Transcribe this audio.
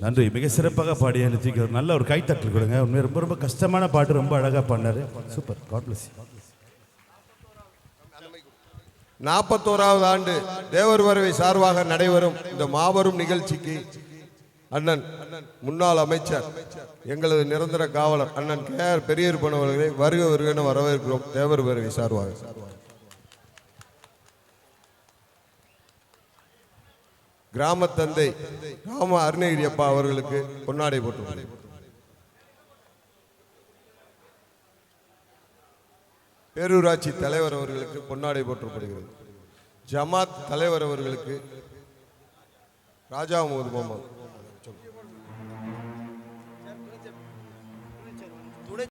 நன்றி. மிக சிறப்பாக பாடி அனுப்பிக்கு ஒரு நல்ல ஒரு கைத்தட்டல் கொடுங்க. உண்மையாக ரொம்ப ரொம்ப கஷ்டமான பாட்டு ரொம்ப அழகாக பண்ணார். சூப்பர். God plus. 41வது ஆண்டு தேவர் வரவை சார்பாக நடைபெறும் இந்த மாபெரும் நிகழ்ச்சிக்கு அண்ணன் முன்னாள் அமைச்சர் எங்களது நிரந்தர காவலர் அண்ணன் KR பெரியப்பன் அவர்களை வருக வருக வரவேற்கிறோம். தேவர் வரவை சார்பாக கிராம தந்தை ராம அருணகிரி அப்பா அவர்களுக்கு பொன்னாடை போட்டு பேரூராட்சி தலைவர் அவர்களுக்கு பொன்னாடை போற்றப்படுகிறது. ஜமாத் தலைவர் அவர்களுக்கு ராஜா முகமது